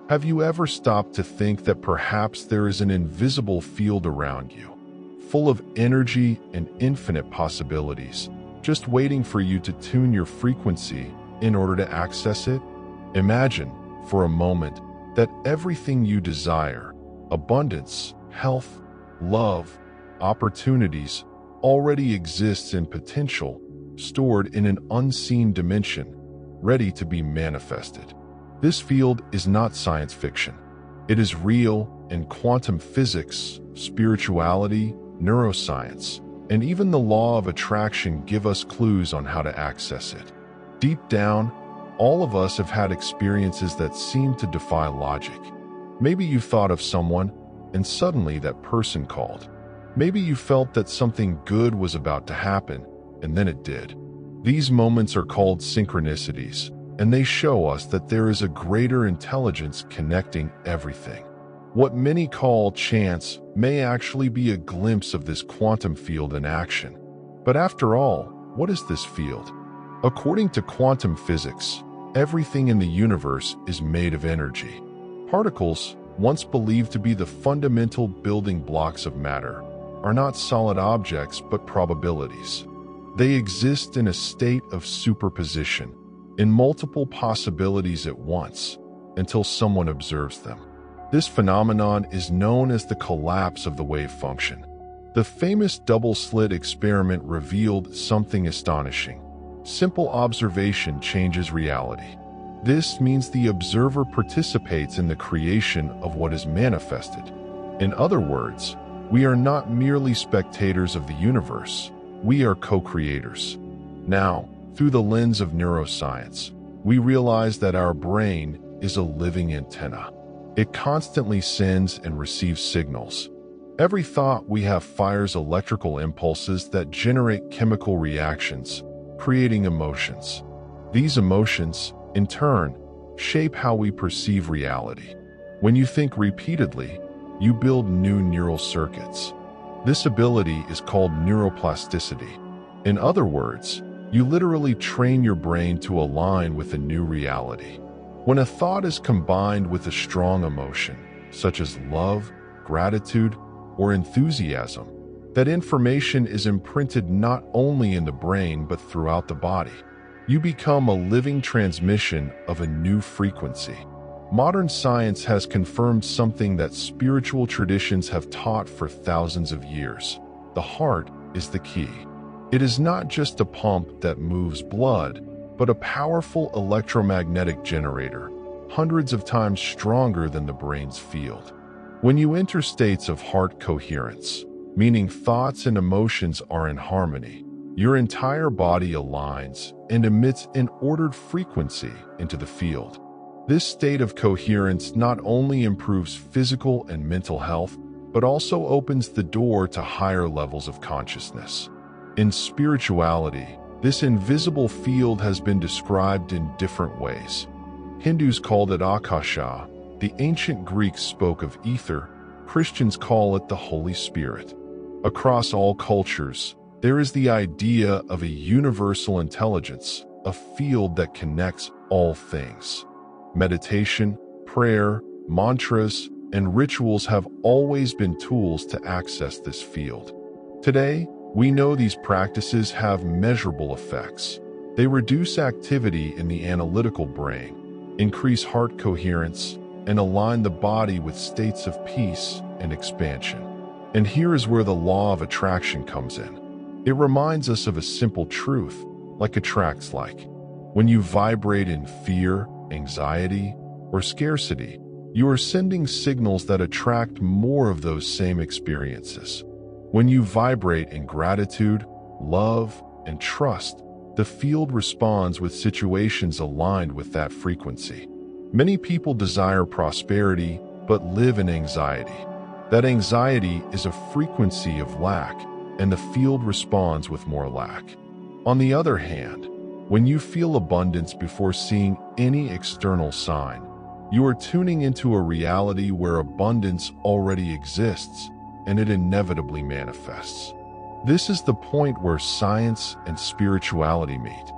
Have you ever stopped to think that perhaps there is an invisible field around you, full of energy and infinite possibilities, just waiting for you to tune your frequency in order to access it? Imagine, for a moment, that everything you desire, abundance, health, love, opportunities, already exists in potential, stored in an unseen dimension, ready to be manifested. This field is not science fiction. It is real, and quantum physics, spirituality, neuroscience, and even the law of attraction give us clues on how to access it. Deep down, all of us have had experiences that seem to defy logic. Maybe you thought of someone, and suddenly that person called. Maybe you felt that something good was about to happen, and then it did. These moments are called synchronicities, and they show us that there is a greater intelligence connecting everything. What many call chance may actually be a glimpse of this quantum field in action. But after all, what is this field? According to quantum physics, everything in the universe is made of energy. Particles, once believed to be the fundamental building blocks of matter, are not solid objects but probabilities. They exist in a state of superposition, in multiple possibilities at once, until someone observes them. This phenomenon is known as the collapse of the wave function. The famous double-slit experiment revealed something astonishing. Simple observation changes reality. This means the observer participates in the creation of what is manifested. In other words, we are not merely spectators of the universe, we are co-creators. Now, through the lens of neuroscience, we realize that our brain is a living antenna. It constantly sends and receives signals. Every thought we have fires electrical impulses that generate chemical reactions, creating emotions. These emotions, in turn, shape how we perceive reality. When you think repeatedly, you build new neural circuits. This ability is called neuroplasticity. In other words, you literally train your brain to align with a new reality. When a thought is combined with a strong emotion, such as love, gratitude, or enthusiasm, that information is imprinted not only in the brain but throughout the body. You become a living transmission of a new frequency. Modern science has confirmed something that spiritual traditions have taught for thousands of years. The heart is the key. It is not just a pump that moves blood, but a powerful electromagnetic generator, hundreds of times stronger than the brain's field. When you enter states of heart coherence, meaning thoughts and emotions are in harmony, your entire body aligns and emits an ordered frequency into the field. This state of coherence not only improves physical and mental health, but also opens the door to higher levels of consciousness. In spirituality, this invisible field has been described in different ways. Hindus called it Akasha, the ancient Greeks spoke of ether, Christians call it the Holy Spirit. Across all cultures, there is the idea of a universal intelligence, a field that connects all things. Meditation, prayer, mantras, and rituals have always been tools to access this field. Today, we know these practices have measurable effects. They reduce activity in the analytical brain, increase heart coherence, and align the body with states of peace and expansion. And here is where the law of attraction comes in. It reminds us of a simple truth, like attracts like. When you vibrate in fear, anxiety, or scarcity, you are sending signals that attract more of those same experiences. When you vibrate in gratitude, love, and trust, the field responds with situations aligned with that frequency. Many people desire prosperity, but live in anxiety. That anxiety is a frequency of lack, and the field responds with more lack. On the other hand, when you feel abundance before seeing any external sign, you are tuning into a reality where abundance already exists, and it inevitably manifests. This is the point where science and spirituality meet.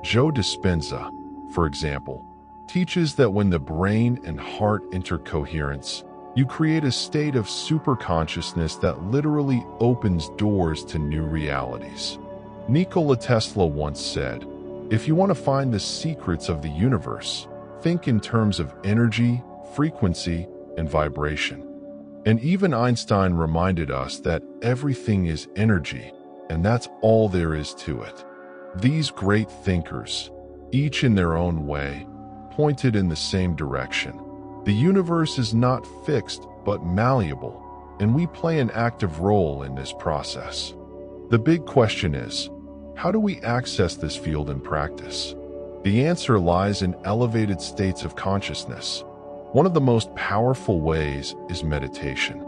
Joe Dispenza, for example, teaches that when the brain and heart enter coherence, you create a state of superconsciousness that literally opens doors to new realities. Nikola Tesla once said, "If you want to find the secrets of the universe, think in terms of energy, frequency, and vibration." And even Einstein reminded us that everything is energy, and that's all there is to it. These great thinkers, each in their own way, pointed in the same direction. The universe is not fixed but malleable, and we play an active role in this process. The big question is, how do we access this field in practice? The answer lies in elevated states of consciousness. One of the most powerful ways is meditation.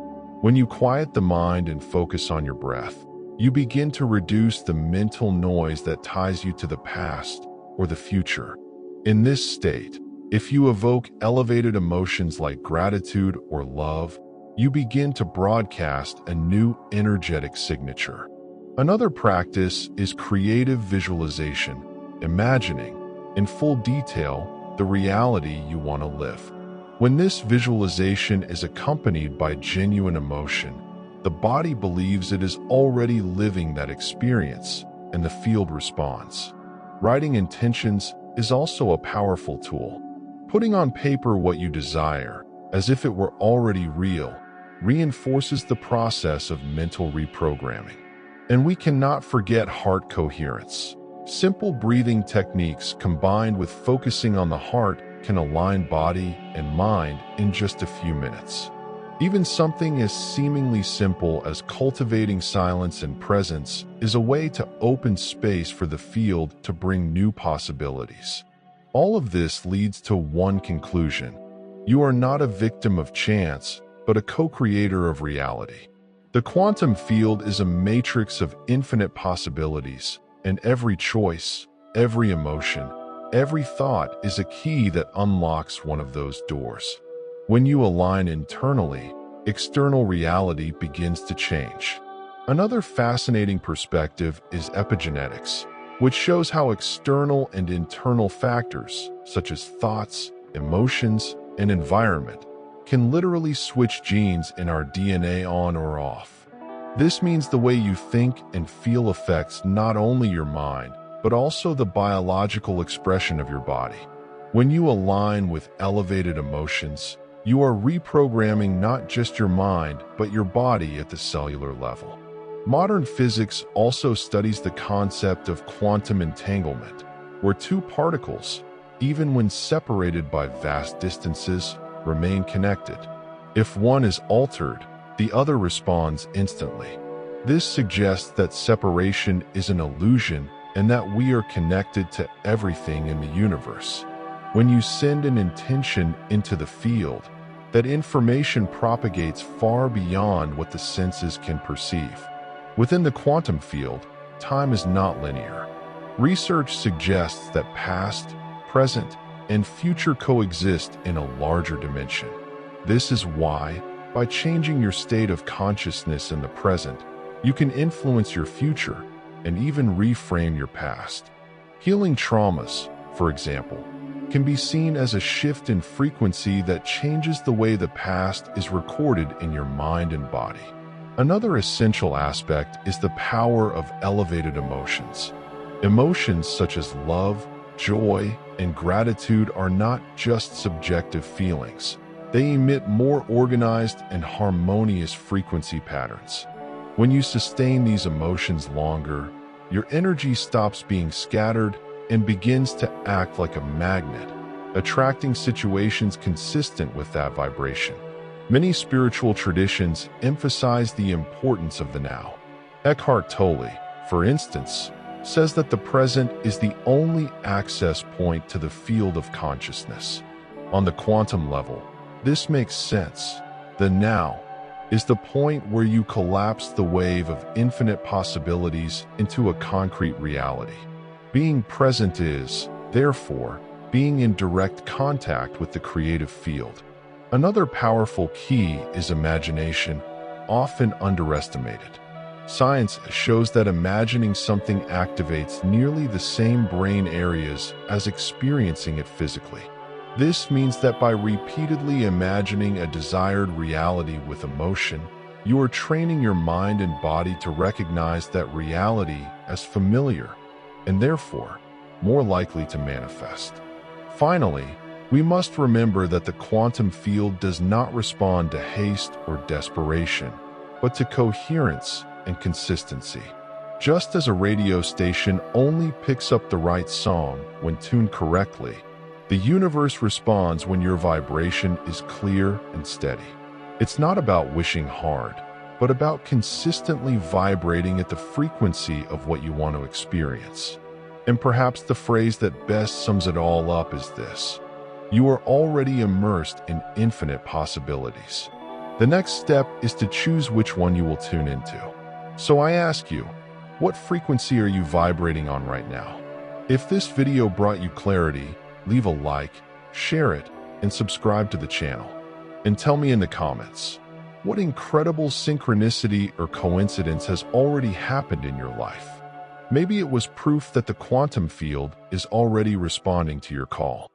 When you quiet the mind and focus on your breath, you begin to reduce the mental noise that ties you to the past or the future. In this state, if you evoke elevated emotions like gratitude or love, you begin to broadcast a new energetic signature. Another practice is creative visualization, imagining, in full detail, the reality you want to live. When this visualization is accompanied by genuine emotion, the body believes it is already living that experience, and the field responds. Writing intentions is also a powerful tool. Putting on paper what you desire, as if it were already real, reinforces the process of mental reprogramming. And we cannot forget heart coherence. Simple breathing techniques combined with focusing on the heart can align body and mind in just a few minutes. Even something as seemingly simple as cultivating silence and presence is a way to open space for the field to bring new possibilities. All of this leads to one conclusion. You are not a victim of chance, but a co-creator of reality. The quantum field is a matrix of infinite possibilities, and every choice, every emotion, every thought is a key that unlocks one of those doors. When you align internally, external reality begins to change. Another fascinating perspective is epigenetics, which shows how external and internal factors, such as thoughts, emotions, and environment, can literally switch genes in our DNA on or off. This means the way you think and feel affects not only your mind, but also the biological expression of your body. When you align with elevated emotions, you are reprogramming not just your mind, but your body at the cellular level. Modern physics also studies the concept of quantum entanglement, where two particles, even when separated by vast distances, remain connected. If one is altered, the other responds instantly. This suggests that separation is an illusion and that we are connected to everything in the universe. When you send an intention into the field, that information propagates far beyond what the senses can perceive. Within the quantum field, time is not linear. Research suggests that past, present, and future coexist in a larger dimension. This is why, by changing your state of consciousness in the present, you can influence your future and even reframe your past. Healing traumas, for example, can be seen as a shift in frequency that changes the way the past is recorded in your mind and body. Another essential aspect is the power of elevated emotions. Emotions such as love, joy, and gratitude are not just subjective feelings. They emit more organized and harmonious frequency patterns. When you sustain these emotions longer, your energy stops being scattered and begins to act like a magnet, attracting situations consistent with that vibration. Many spiritual traditions emphasize the importance of the now. Eckhart Tolle, for instance, says that the present is the only access point to the field of consciousness. On the quantum level, this makes sense. The now is the point where you collapse the wave of infinite possibilities into a concrete reality. Being present is, therefore, being in direct contact with the creative field. Another powerful key is imagination, often underestimated. Science shows that imagining something activates nearly the same brain areas as experiencing it physically. This means that by repeatedly imagining a desired reality with emotion, you are training your mind and body to recognize that reality as familiar and therefore more likely to manifest. Finally, we must remember that the quantum field does not respond to haste or desperation, but to coherence and consistency. Just as a radio station only picks up the right song when tuned correctly, the universe responds when your vibration is clear and steady. It's not about wishing hard, but about consistently vibrating at the frequency of what you want to experience. And perhaps the phrase that best sums it all up is this: you are already immersed in infinite possibilities. The next step is to choose which one you will tune into. So I ask you, what frequency are you vibrating on right now? If this video brought you clarity, leave a like, share it, and subscribe to the channel. And tell me in the comments, what incredible synchronicity or coincidence has already happened in your life? Maybe it was proof that the quantum field is already responding to your call.